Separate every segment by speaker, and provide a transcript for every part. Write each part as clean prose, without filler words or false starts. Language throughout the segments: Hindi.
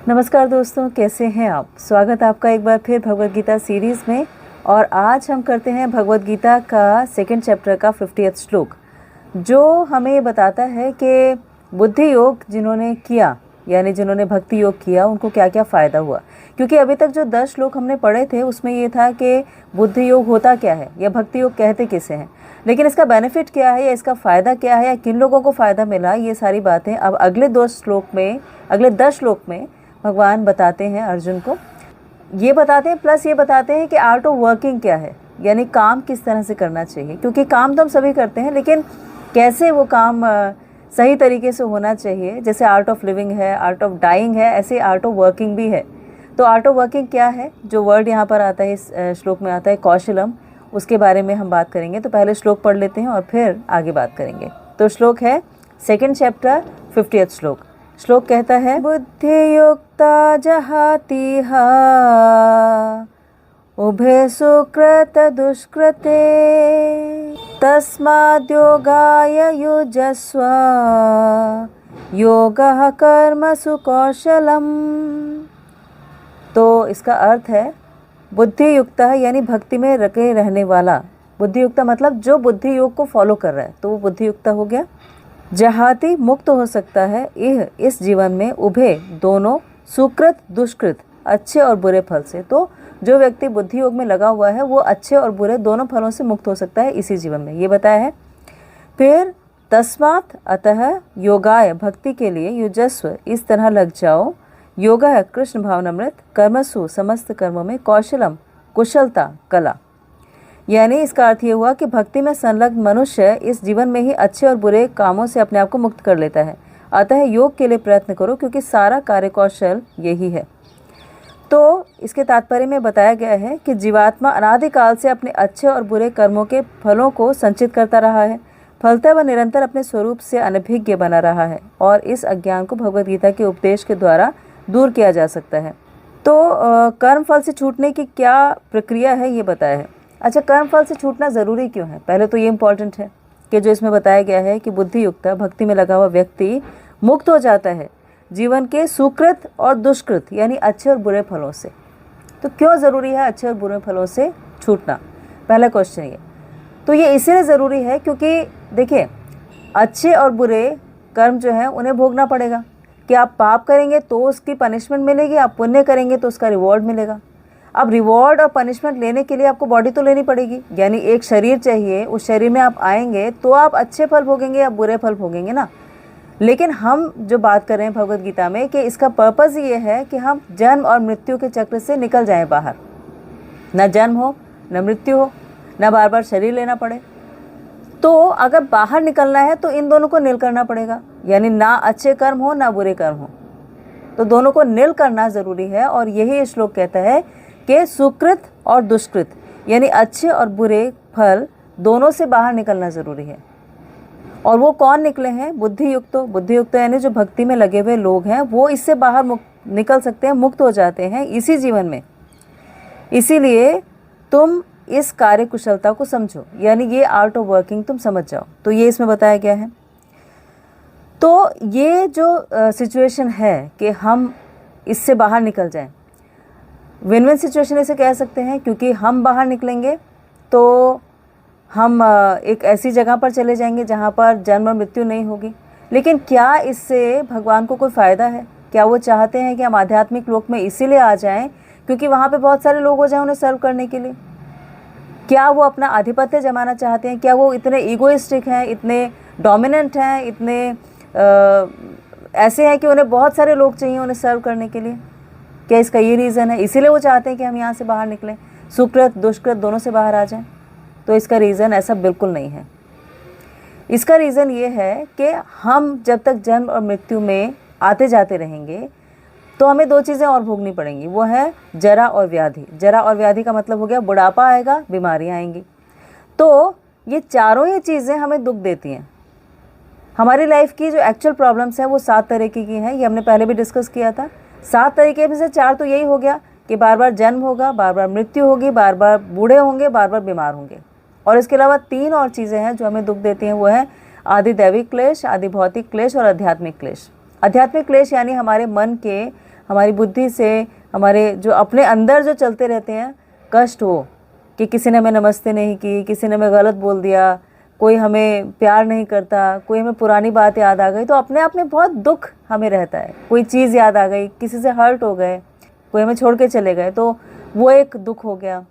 Speaker 1: नमस्कार दोस्तों, कैसे हैं आप। स्वागत है आपका एक बार फिर भगवद गीता सीरीज़ में। और आज हम करते हैं भगवद गीता का सेकंड चैप्टर का 50th श्लोक, जो हमें ये बताता है कि बुद्धि योग जिन्होंने किया, यानी जिन्होंने भक्ति योग किया, उनको क्या क्या फ़ायदा हुआ। क्योंकि अभी तक जो 10 श्लोक हमने पढ़े थे उसमें ये था कि बुद्धि योग होता क्या है या भक्ति योग कहते किसे हैं, लेकिन इसका बेनिफिट क्या है या इसका फ़ायदा क्या है या किन लोगों को फ़ायदा मिला, ये सारी बातें अब अगले 10 श्लोक में भगवान बताते हैं अर्जुन को। ये बताते हैं, प्लस ये बताते हैं कि आर्ट ऑफ वर्किंग क्या है, यानी काम किस तरह से करना चाहिए। क्योंकि काम तो हम सभी करते हैं, लेकिन कैसे वो काम सही तरीके से होना चाहिए। जैसे आर्ट ऑफ लिविंग है, आर्ट ऑफ डाइंग है, ऐसे आर्ट ऑफ वर्किंग भी है। तो आर्ट ऑफ वर्किंग क्या है, जो वर्ड यहाँ पर आता है, इस श्लोक में आता है कौशलम, उसके बारे में हम बात करेंगे। तो पहले श्लोक पढ़ लेते हैं और फिर आगे बात करेंगे। तो श्लोक है सेकेंड चैप्टर 50th श्लोक। श्लोक कहता है, बुद्धि युक्ता जहातिहा उभे सुकृत दुष्कृते तस्माद्योगाय युजस्व योगः कर्मसु कौशलम। तो इसका अर्थ है बुद्धि युक्ता है, यानी भक्ति में रखे रहने वाला। बुद्धि युक्ता मतलब जो बुद्धि योग को फॉलो कर रहा है, तो वो बुद्धि युक्ता हो गया। जहाती मुक्त हो सकता है, यह इस जीवन में उभे दोनों सुकृत दुष्कृत, अच्छे और बुरे फल से। तो जो व्यक्ति बुद्धि योग में लगा हुआ है वो अच्छे और बुरे दोनों फलों से मुक्त हो सकता है इसी जीवन में, ये बताया है। फिर तस्मात् अतः योगाय भक्ति के लिए युजस्व इस तरह लग जाओ, योग है कृष्ण भावनामृत, कर्मसु समस्त कर्मों में, कौशलम कुशलता कला। यानी इसका अर्थ ये हुआ कि भक्ति में संलग्न मनुष्य इस जीवन में ही अच्छे और बुरे कामों से अपने आप को मुक्त कर लेता है। अतः योग के लिए प्रयत्न करो, क्योंकि सारा कार्य कौशल यही है। तो इसके तात्पर्य में बताया गया है कि जीवात्मा अनादिकाल से अपने अच्छे और बुरे कर्मों के फलों को संचित करता रहा है, फलतः वह निरंतर अपने स्वरूप से अनभिज्ञ बना रहा है, और इस अज्ञान को भगवद गीता के उपदेश के द्वारा दूर किया जा सकता है। तो कर्म फल से छूटने की क्या प्रक्रिया है ये बताया है। अच्छा, कर्म फल से छूटना ज़रूरी क्यों है? पहले तो ये इम्पॉर्टेंट है कि जो इसमें बताया गया है कि बुद्धि युक्त भक्ति में लगा हुआ व्यक्ति मुक्त हो जाता है जीवन के सुकृत और दुष्कृत, यानी अच्छे और बुरे फलों से। तो क्यों ज़रूरी है अच्छे और बुरे फलों से छूटना? पहला क्वेश्चन ये। तो ये इसलिए ज़रूरी है क्योंकि देखिए, अच्छे और बुरे कर्म जो हैं उन्हें भोगना पड़ेगा। कि आप पाप करेंगे तो उसकी पनिशमेंट मिलेगी, आप पुण्य करेंगे तो उसका रिवॉर्ड मिलेगा। अब रिवॉर्ड और पनिशमेंट लेने के लिए आपको बॉडी तो लेनी पड़ेगी, यानी एक शरीर चाहिए। उस शरीर में आप आएंगे तो आप अच्छे फल भोगेंगे या बुरे फल भोगेंगे ना। लेकिन हम जो बात कर रहे हैं भगवद गीता में कि इसका पर्पज़ ये है कि हम जन्म और मृत्यु के चक्र से निकल जाएं बाहर, न जन्म हो न मृत्यु हो, न बार बार शरीर लेना पड़े। तो अगर बाहर निकलना है तो इन दोनों को नील करना पड़ेगा, यानी ना अच्छे कर्म हो ना बुरे कर्म हो, तो दोनों को नील करना ज़रूरी है। और यही श्लोक कहता है कि सुकृत और दुष्कृत, यानी अच्छे और बुरे फल दोनों से बाहर निकलना ज़रूरी है। और वो कौन निकले हैं? बुद्धि युक्त यानी जो भक्ति में लगे हुए लोग हैं वो इससे बाहर निकल सकते हैं, मुक्त हो जाते हैं इसी जीवन में। इसीलिए तुम इस कार्य कुशलता को समझो, यानी ये आर्ट ऑफ वर्किंग तुम समझ जाओ। तो ये इसमें बताया गया है। तो ये जो सिचुएशन है कि हम इससे बाहर निकल जाएं, विन विन सिचुएशन इसे कह सकते हैं, क्योंकि हम बाहर निकलेंगे तो हम एक ऐसी जगह पर चले जाएंगे जहाँ पर जन्म और मृत्यु नहीं होगी। लेकिन क्या इससे भगवान को कोई फ़ायदा है? क्या वो चाहते हैं कि हम आध्यात्मिक लोक में इसीलिए आ जाएं क्योंकि वहाँ पे बहुत सारे लोग हो जाएं उन्हें सर्व करने के लिए? क्या वो अपना आधिपत्य जमाना चाहते हैं? क्या वो इतने ईगोइस्टिक हैं, इतने डोमिनेंट हैं, इतने ऐसे हैं कि उन्हें बहुत सारे लोग चाहिए उन्हें सर्व करने के लिए? क्या इसका ये रीज़न है? इसीलिए वो चाहते हैं कि हम यहाँ से बाहर निकलें, सुकृत दुष्कृत दोनों से बाहर आ जाएं? तो इसका रीज़न ऐसा बिल्कुल नहीं है। इसका रीज़न ये है कि हम जब तक जन्म और मृत्यु में आते जाते रहेंगे तो हमें दो चीज़ें और भोगनी पड़ेंगी, वो है जरा और व्याधि। जरा और व्याधि का मतलब हो गया बुढ़ापा आएगा, बीमारियाँ आएंगी। तो ये चारों ही चीज़ें हमें दुख देती हैं। हमारी लाइफ की जो एक्चुअल प्रॉब्लम्स हैं वो 7 तरीके की हैं, ये हमने पहले भी डिस्कस किया था। 7 तरीके में से 4 तो यही हो गया कि बार बार जन्म होगा, बार बार मृत्यु होगी, बार बार बूढ़े होंगे, बार बार बीमार होंगे। और इसके अलावा 3 और चीज़ें हैं जो हमें दुख देती हैं, वो है आदि दैविक क्लेश, आदि भौतिक क्लेश और आध्यात्मिक क्लेश। आध्यात्मिक क्लेश यानी हमारे मन के हमारी बुद्धि से, हमारे जो अपने अंदर जो चलते रहते हैं कष्ट हो, कि किसी ने हमें नमस्ते नहीं की, किसी ने हमें गलत बोल दिया, कोई हमें प्यार नहीं करता, कोई हमें पुरानी बात याद आ गई, तो अपने आप में बहुत दुख हमें रहता है। कोई चीज़ याद आ गई, किसी से हर्ट हो गए, कोई हमें छोड़ के चले गए, तो वो एक दुख हो गया।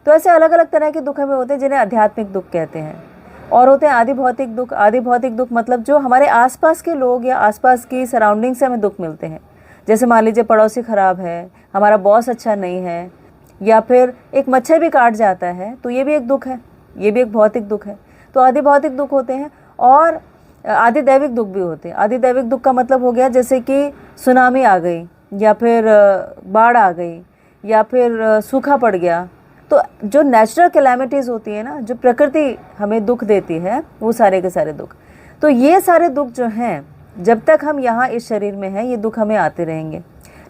Speaker 1: तो ऐसे अलग अलग तरह के दुख हमें होते हैं जिन्हें आध्यात्मिक दुख कहते हैं। और होते हैं आदि भौतिक दुख। आदि भौतिक दुख मतलब जो हमारे आसपास के लोग या आसपास की सराउंडिंग से हमें दुख मिलते हैं। जैसे मान लीजिए पड़ोसी ख़राब है, हमारा बॉस अच्छा नहीं है, या फिर एक मच्छर भी काट जाता है, तो ये भी एक दुख है, ये भी एक भौतिक दुख है। तो आदि भौतिक दुख होते हैं और आदि दैविक दुख भी होते हैं। आदि दैविक दुख का मतलब हो गया जैसे कि सुनामी आ गई, या फिर बाढ़ आ गई, या फिर सूखा पड़ गया। तो जो नेचुरल कैलेमिटीज़ होती है ना, जो प्रकृति हमें दुख देती है, वो सारे के सारे दुख। तो ये सारे दुख जो हैं, जब तक हम यहाँ इस शरीर में हैं, ये दुख हमें आते रहेंगे।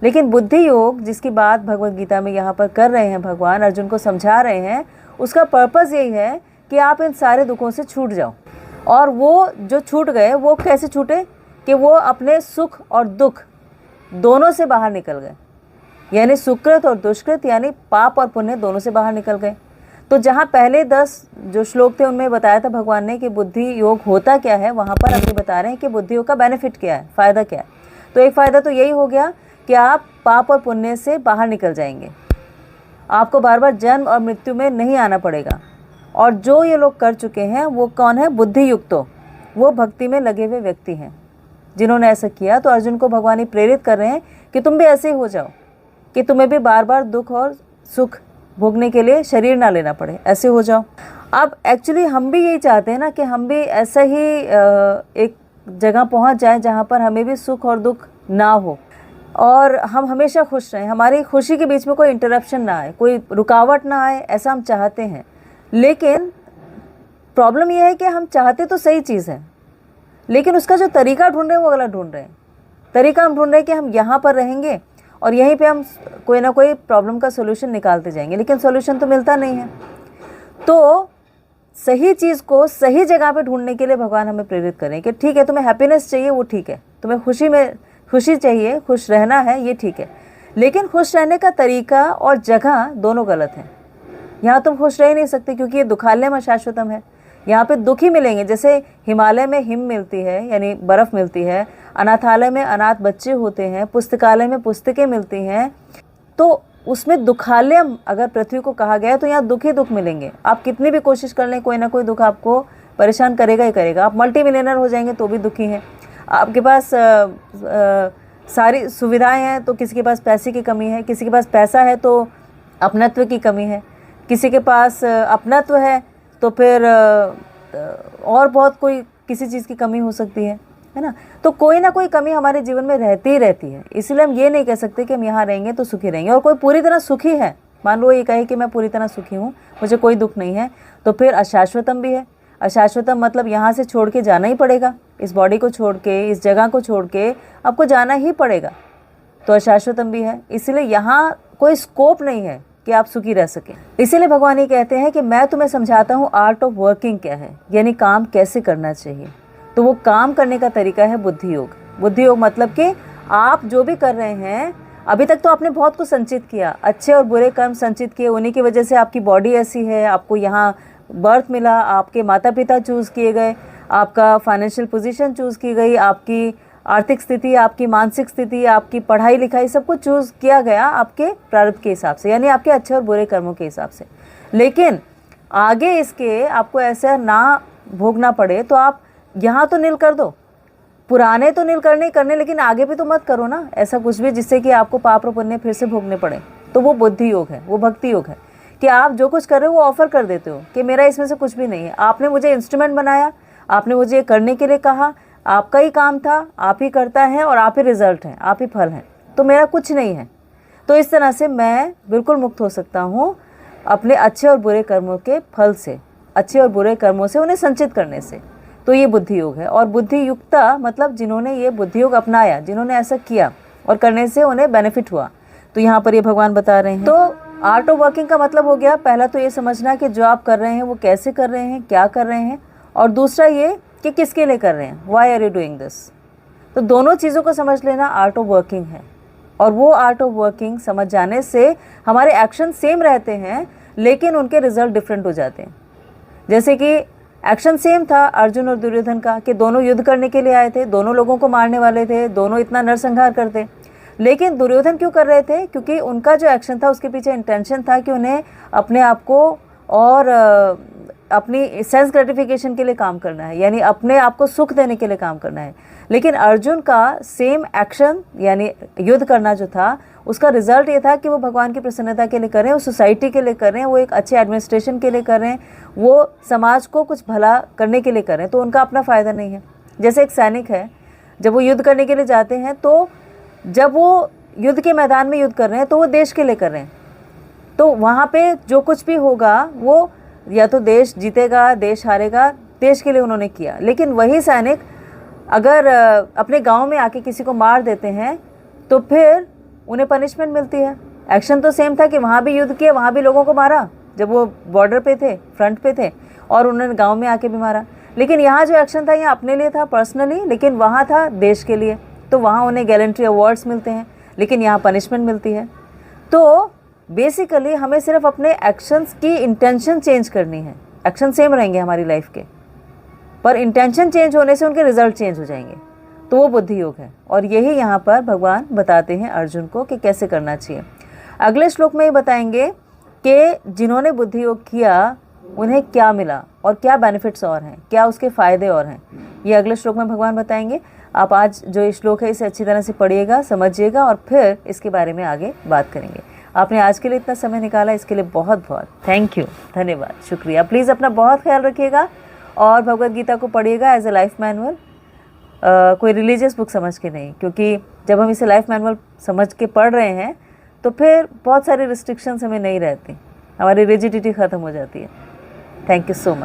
Speaker 1: लेकिन बुद्धि योग जिसकी बात भगवद गीता में यहाँ पर कर रहे हैं, भगवान अर्जुन को समझा रहे हैं, उसका पर्पज़ यही है कि आप इन सारे दुखों से छूट जाओ। और वो जो छूट गए वो कैसे छूटे, कि वो अपने सुख और दुख दोनों से बाहर निकल गए, यानी सुकृत और दुष्कृत, यानी पाप और पुण्य दोनों से बाहर निकल गए। तो जहाँ पहले 10 जो श्लोक थे उनमें बताया था भगवान ने कि बुद्धि योग होता क्या है, वहाँ पर अभी बता रहे हैं कि बुद्धि योग का बेनिफिट क्या है, फ़ायदा क्या है। तो एक फ़ायदा तो यही हो गया कि आप पाप और पुण्य से बाहर निकल जाएंगे, आपको बार बार जन्म और मृत्यु में नहीं आना पड़ेगा। और जो ये लोग कर चुके हैं वो कौन है, बुद्धि युक्तो, वो भक्ति में लगे हुए व्यक्ति हैं जिन्होंने ऐसा किया। तो अर्जुन को भगवान ही प्रेरित कर रहे हैं कि तुम भी ऐसे ही हो जाओ, कि तुम्हें भी बार बार दुख और सुख भोगने के लिए शरीर ना लेना पड़े, ऐसे हो जाओ। अब एक्चुअली हम भी यही चाहते हैं ना कि हम भी ऐसा ही एक जगह पहुंच जाएं जहां पर हमें भी सुख और दुख ना हो, और हम हमेशा खुश रहें, हमारी खुशी के बीच में कोई इंटरप्शन ना आए, कोई रुकावट ना आए, ऐसा हम चाहते हैं। लेकिन प्रॉब्लम यह है कि हम चाहते तो सही चीज़ है, लेकिन उसका जो तरीका ढूंढ रहे हैं वो गलत ढूंढ रहे हैं। तरीका हम ढूंढ रहे हैं कि हम यहाँ पर रहेंगे और यहीं पे हम कोई ना कोई प्रॉब्लम का सोल्यूशन निकालते जाएंगे, लेकिन सोल्यूशन तो मिलता नहीं है। तो सही चीज़ को सही जगह पे ढूंढने के लिए भगवान हमें प्रेरित करें कि ठीक है, तुम्हें हैप्पीनेस चाहिए वो ठीक है, तुम्हें खुशी चाहिए, खुश रहना है ये ठीक है, लेकिन खुश रहने का तरीका और जगह दोनों गलत हैं। यहाँ तुम खुश रह ही नहीं सकते क्योंकि ये दुखालयम अशाश्वतम है, यहाँ पे दुख ही मिलेंगे। जैसे हिमालय में हिम मिलती है यानी बर्फ़ मिलती है, अनाथालय में अनाथ बच्चे होते हैं, पुस्तकालय में पुस्तकें मिलती हैं, तो उसमें दुखालयम अगर पृथ्वी को कहा गया है तो यहाँ दुख ही दुख मिलेंगे। आप कितनी भी कोशिश कर लें, कोई ना कोई दुख आपको परेशान करेगा ही करेगा। आप मल्टी मिलियनर हो जाएंगे तो भी दुखी हैं, आपके पास सारी सुविधाएं हैं तो किसी के पास पैसे की कमी है, किसी के पास पैसा है तो अपनत्व की कमी है, किसी के पास अपनत्व है तो फिर और बहुत कोई किसी चीज़ की कमी हो सकती है ना। तो कोई ना कोई कमी हमारे जीवन में रहती ही रहती है। इसलिए हम ये नहीं कह सकते कि हम यहाँ रहेंगे तो सुखी रहेंगे। और कोई पूरी तरह सुखी है, मान लो ये कहे कि मैं पूरी तरह सुखी हूँ, मुझे कोई दुख नहीं है, तो फिर अशाश्वतम भी है। अशाश्वतम मतलब यहाँ से छोड़ के जाना ही पड़ेगा, इस बॉडी को छोड़ के, इस जगह को छोड़ के आपको जाना ही पड़ेगा, तो अशाश्वतम भी है। इसलिए यहाँ कोई स्कोप नहीं है कि आप सुखी रह सकें। इसीलिए भगवान ये कहते हैं कि मैं तुम्हें समझाता हूँ आर्ट ऑफ वर्किंग क्या है, यानी काम कैसे करना चाहिए। तो वो काम करने का तरीका है बुद्धि योग। बुद्धि योग मतलब कि आप जो भी कर रहे हैं, अभी तक तो आपने बहुत कुछ संचित किया, अच्छे और बुरे कर्म संचित किए, उन्हीं की वजह से आपकी बॉडी ऐसी है, आपको यहाँ बर्थ मिला, आपके माता पिता चूज़ किए गए, आपका फाइनेंशियल पोजीशन चूज़ की गई, आपकी आर्थिक स्थिति, आपकी मानसिक स्थिति, आपकी पढ़ाई लिखाई, सब कुछ चूज़ किया गया आपके प्रारब्ध के हिसाब से, यानी आपके अच्छे और बुरे कर्मों के हिसाब से। लेकिन आगे इसके आपको ऐसा ना भोगना पड़े तो आप यहाँ तो नील कर दो, पुराने तो नील करने, लेकिन आगे भी तो मत करो ना ऐसा कुछ भी जिससे कि आपको पाप और पुण्य फिर से भोगने पड़े। तो वो बुद्धि योग है, वो भक्ति योग है कि आप जो कुछ कर रहे हो वो ऑफर कर देते हो कि मेरा इसमें से कुछ भी नहीं है, आपने मुझे इंस्ट्रूमेंट बनाया, आपने मुझे करने के लिए कहा, आपका ही काम था, आप ही करता है और आप ही रिजल्ट हैं, आप ही फल हैं, तो मेरा कुछ नहीं है। तो इस तरह से मैं बिल्कुल मुक्त हो सकता हूँ अपने अच्छे और बुरे कर्मों के फल से, अच्छे और बुरे कर्मों से उन्हें संचित करने से। तो ये बुद्धि योग है। और बुद्धि युक्ता मतलब जिन्होंने ये बुद्धि योग अपनाया, जिन्होंने ऐसा किया और करने से उन्हें बेनिफिट हुआ, तो यहाँ पर ये भगवान बता रहे हैं। तो आर्ट ऑफ वर्किंग का मतलब हो गया, पहला तो ये समझना कि जो आप कर रहे हैं वो कैसे कर रहे हैं, क्या कर रहे हैं, और दूसरा ये कि किसके लिए कर रहे हैं, why are you doing this. तो दोनों चीज़ों को समझ लेना आर्ट ऑफ वर्किंग है। और वो आर्ट ऑफ वर्किंग समझ जाने से हमारे एक्शन सेम रहते हैं लेकिन उनके रिजल्ट डिफरेंट हो जाते हैं। जैसे कि एक्शन सेम था अर्जुन और दुर्योधन का कि दोनों युद्ध करने के लिए आए थे, दोनों लोगों को मारने वाले थे, दोनों इतना नरसंहार करते, लेकिन दुर्योधन क्यों कर रहे थे? क्योंकि उनका जो एक्शन था उसके पीछे इंटेंशन था कि उन्हें अपने आप को और अपनी सेंस ग्रेटिफिकेशन के लिए काम करना है, यानी अपने आप को सुख देने के लिए काम करना है। लेकिन अर्जुन का सेम एक्शन यानी युद्ध करना जो था उसका रिजल्ट ये था कि वो भगवान की प्रसन्नता के लिए करें, वो सोसाइटी के लिए करें, वो एक अच्छे एडमिनिस्ट्रेशन के लिए करें, वो समाज को कुछ भला करने के लिए करें, तो उनका अपना फ़ायदा नहीं है। जैसे एक सैनिक है, जब वो युद्ध करने के लिए जाते हैं तो जब वो युद्ध के मैदान में युद्ध कर रहे हैं तो वो देश के लिए कर रहे हैं, तो वहाँ पे जो कुछ भी होगा वो या तो देश जीतेगा, देश हारेगा, देश के लिए उन्होंने किया। लेकिन वही सैनिक अगर अपने गांव में आके किसी को मार देते हैं तो फिर उन्हें पनिशमेंट मिलती है। एक्शन तो सेम था कि वहाँ भी युद्ध किया, वहाँ भी लोगों को मारा जब वो बॉर्डर पे थे, फ्रंट पे थे, और उन्होंने गांव में आके भी मारा। लेकिन यहाँ जो एक्शन था यहाँ अपने लिए था पर्सनली, लेकिन वहाँ था देश के लिए, तो वहाँ उन्हें गैलेंट्री अवार्ड्स मिलते हैं, लेकिन यहाँ पनिशमेंट मिलती है। तो बेसिकली हमें सिर्फ अपने एक्शंस की इंटेंशन चेंज करनी है। एक्शन सेम रहेंगे हमारी लाइफ के, पर इंटेंशन चेंज होने से उनके रिजल्ट चेंज हो जाएंगे, तो वो बुद्धि योग है। और यही यहाँ पर भगवान बताते हैं अर्जुन को कि कैसे करना चाहिए। अगले श्लोक में ये बताएंगे कि जिन्होंने बुद्धि योग किया उन्हें क्या मिला और क्या बेनिफिट्स और हैं, क्या उसके फ़ायदे और हैं, ये अगले श्लोक में भगवान बताएंगे। आप आज जो ये श्लोक है इसे अच्छी तरह से पढ़िएगा, समझिएगा और फिर इसके बारे में आगे बात करेंगे। आपने आज के लिए इतना समय निकाला, इसके लिए बहुत बहुत थैंक यू, धन्यवाद, शुक्रिया। प्लीज़ अपना बहुत ख्याल रखिएगा और भगवद गीता को पढ़िएगा एज ए लाइफ मैनुअल, कोई रिलीजियस बुक समझ के नहीं, क्योंकि जब हम इसे लाइफ मैनुअल समझ के पढ़ रहे हैं तो फिर बहुत सारी रिस्ट्रिक्शंस हमें नहीं रहती, हमारी रिजिडिटी ख़त्म हो जाती है। Thank you so much.